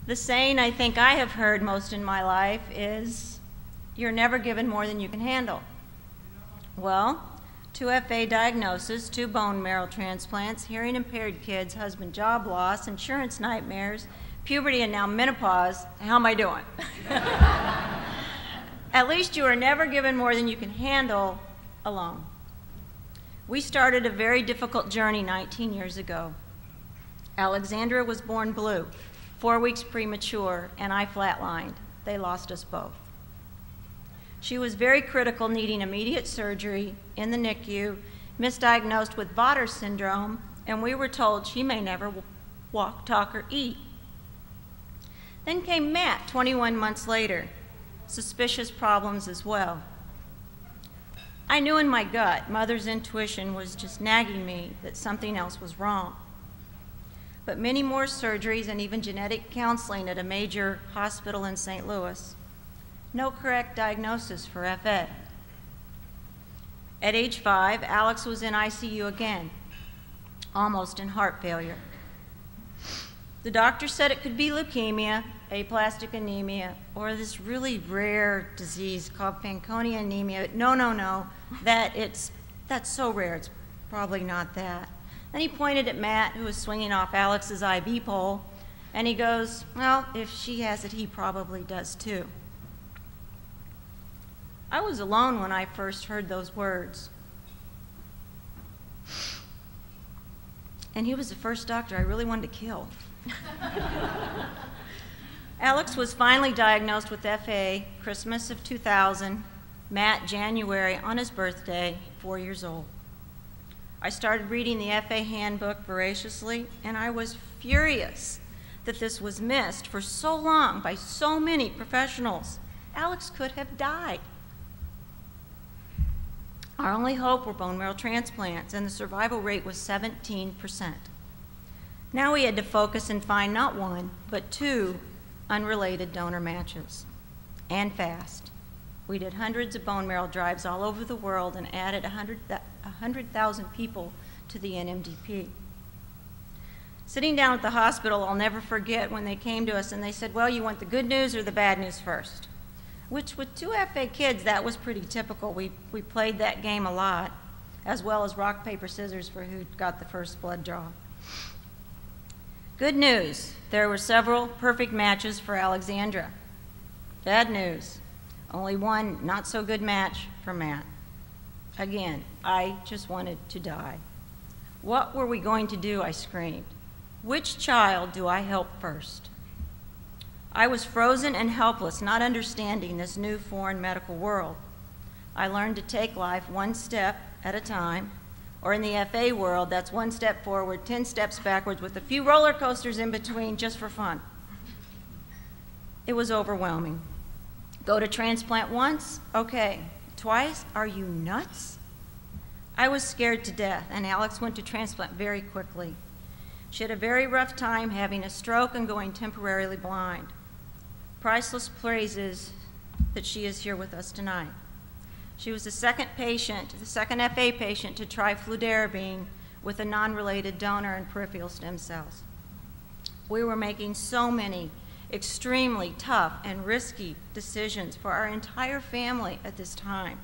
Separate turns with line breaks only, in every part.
The saying I think I have heard most in my life is, you're never given more than you can handle. Well, 2 FA diagnoses, 2 bone marrow transplants, hearing impaired kids, husband job loss, insurance nightmares, puberty, and now menopause. How am I doing? At least you are never given more than you can handle alone. We started a very difficult journey 19 years ago. Alexandra was born blue, 4 weeks premature, and I flatlined. They lost us both. She was very critical, needing immediate surgery in the NICU, misdiagnosed with Vater syndrome, and we were told she may never walk, talk, or eat. Then came Matt 21 months later, suspicious problems as well. I knew in my gut, mother's intuition was just nagging me that something else was wrong. But many more surgeries and even genetic counseling at a major hospital in St. Louis. No correct diagnosis for FA. At age 5, Alex was in ICU again, almost in heart failure. The doctor said it could be leukemia, aplastic anemia, or this really rare disease called Fanconi anemia. No, that's so rare, it's probably not that. Then he pointed at Matt, who was swinging off Alex's IV pole, and he goes, well, if she has it, he probably does too. I was alone when I first heard those words. And he was the first doctor I really wanted to kill. Alex was finally diagnosed with FA Christmas of 2000, Matt January on his birthday, 4 years old. I started reading the FA handbook voraciously, and I was furious that this was missed for so long by so many professionals. Alex could have died. Our only hope were bone marrow transplants, and the survival rate was 17%. Now we had to focus and find not 1, but 2 unrelated donor matches, and fast. We did hundreds of bone marrow drives all over the world and added 100,000 people to the NMDP. Sitting down at the hospital, I'll never forget when they came to us and they said, well, you want the good news or the bad news first? Which with 2 FA kids, that was pretty typical. We played that game a lot, as well as rock, paper, scissors for who got the first blood draw. Good news, there were several perfect matches for Alexandra. Bad news, only 1 not so good match for Matt. Again, I just wanted to die. What were we going to do, I screamed. Which child do I help first? I was frozen and helpless, not understanding this new foreign medical world. I learned to take life 1 step at a time, or in the FA world, that's 1 step forward, 10 steps backwards with a few roller coasters in between just for fun. It was overwhelming. Go to transplant once? Okay. Twice? Are you nuts? I was scared to death, and Alex went to transplant very quickly. She had a very rough time having a stroke and going temporarily blind. Priceless praises that she is here with us tonight. She was the second FA patient to try fludarabine with a non-related donor and peripheral stem cells. We were making so many extremely tough and risky decisions for our entire family at this time.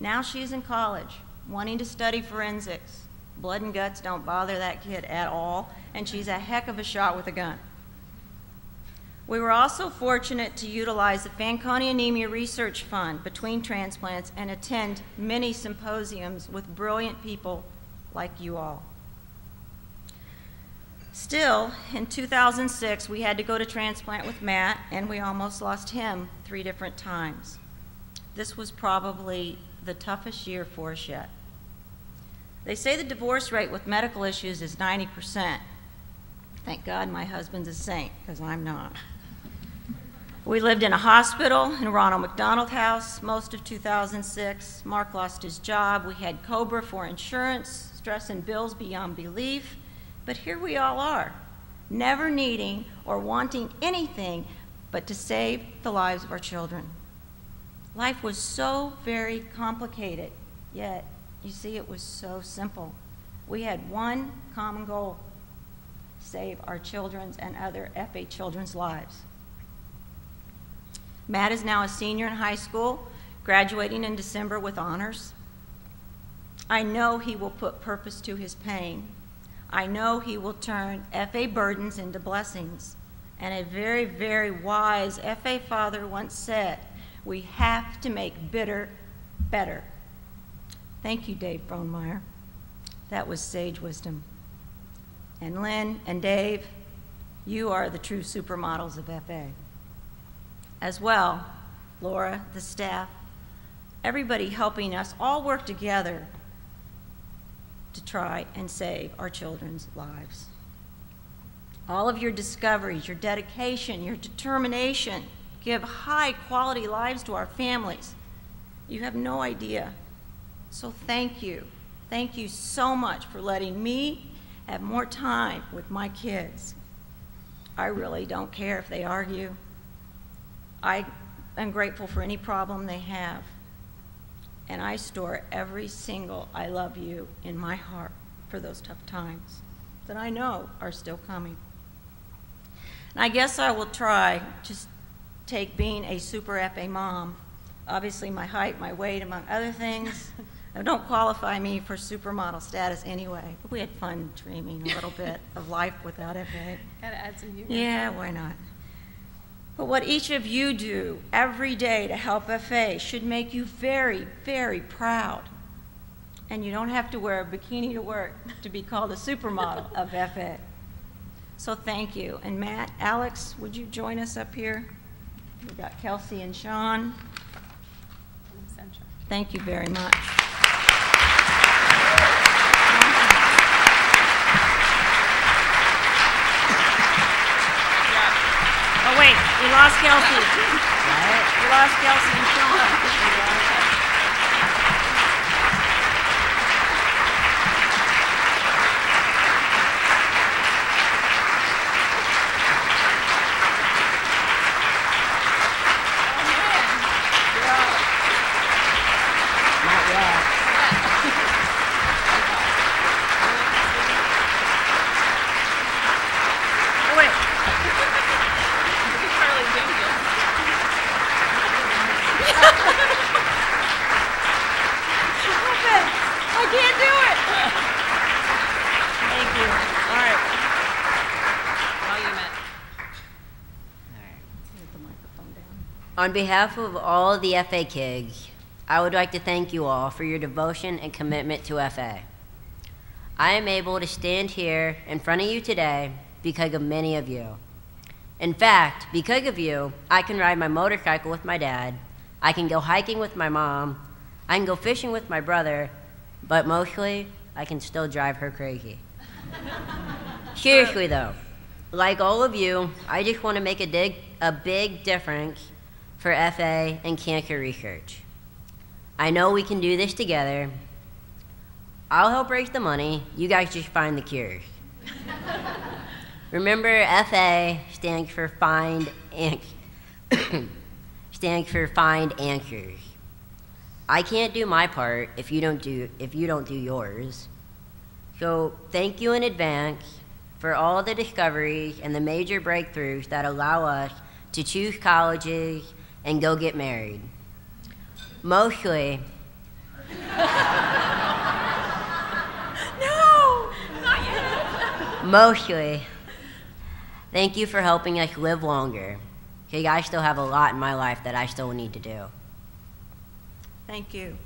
Now she's in college, wanting to study forensics. Blood and guts don't bother that kid at all, and she's a heck of a shot with a gun. We were also fortunate to utilize the Fanconi Anemia Research Fund between transplants and attend many symposiums with brilliant people like you all. Still, in 2006, we had to go to transplant with Matt, and we almost lost him 3 different times. This was probably the toughest year for us yet. They say the divorce rate with medical issues is 90%. Thank God my husband's a saint, because I'm not. We lived in a hospital in Ronald McDonald House most of 2006. Mark lost his job. We had COBRA for insurance, stress and bills beyond belief. But here we all are, never needing or wanting anything but to save the lives of our children. Life was so very complicated, yet, you see, it was so simple. We had one common goal: save our children's and other FA children's lives. Matt is now a senior in high school, graduating in December with honors. I know he will put purpose to his pain. I know he will turn FA burdens into blessings. And a very, very wise FA father once said, we have to make bitter better. Thank you, Dave Brownmeyer. That was sage wisdom. And Lynn and Dave, you are the true supermodels of FA. As well, Laura, the staff, everybody helping us all work together to try and save our children's lives. All of your discoveries, your dedication, your determination give high quality lives to our families. You have no idea. So thank you. Thank you so much for letting me have more time with my kids. I really don't care if they argue. I am grateful for any problem they have. And I store every single I love you in my heart for those tough times that I know are still coming. And I guess I will try just take being a super FA mom. Obviously my height, my weight, among other things, don't qualify me for supermodel status anyway. But we had fun dreaming a little bit of life without FA.
Gotta add some humor.
Yeah, why not? But what each of you do every day to help FA should make you very, very proud. And you don't have to wear a bikini to work to be called a supermodel of FA. So thank you. And Matt, Alex, would you join us up here? We've got Kelsey and Sean. Thank you very much. Oh wait, we lost Kelsey. We lost Kelsey and Sean.
On behalf of all the FA kids, I would like to thank you all for your devotion and commitment to FA. I am able to stand here in front of you today because of many of you. In fact, because of you, I can ride my motorcycle with my dad, I can go hiking with my mom, I can go fishing with my brother, but mostly, I can still drive her crazy. Seriously though, like all of you, I just want to make a big difference for FA and cancer research. I know we can do this together. I'll help raise the money, you guys just find the cures. Remember, FA stands for Find Answers. I can't do my part if you don't do yours. So thank you in advance for all the discoveries and the major breakthroughs that allow us to choose colleges and go get married. Mostly,
No, not yet.
Mostly, thank you for helping us live longer. Because I still have a lot in my life that I still need to do.
Thank you.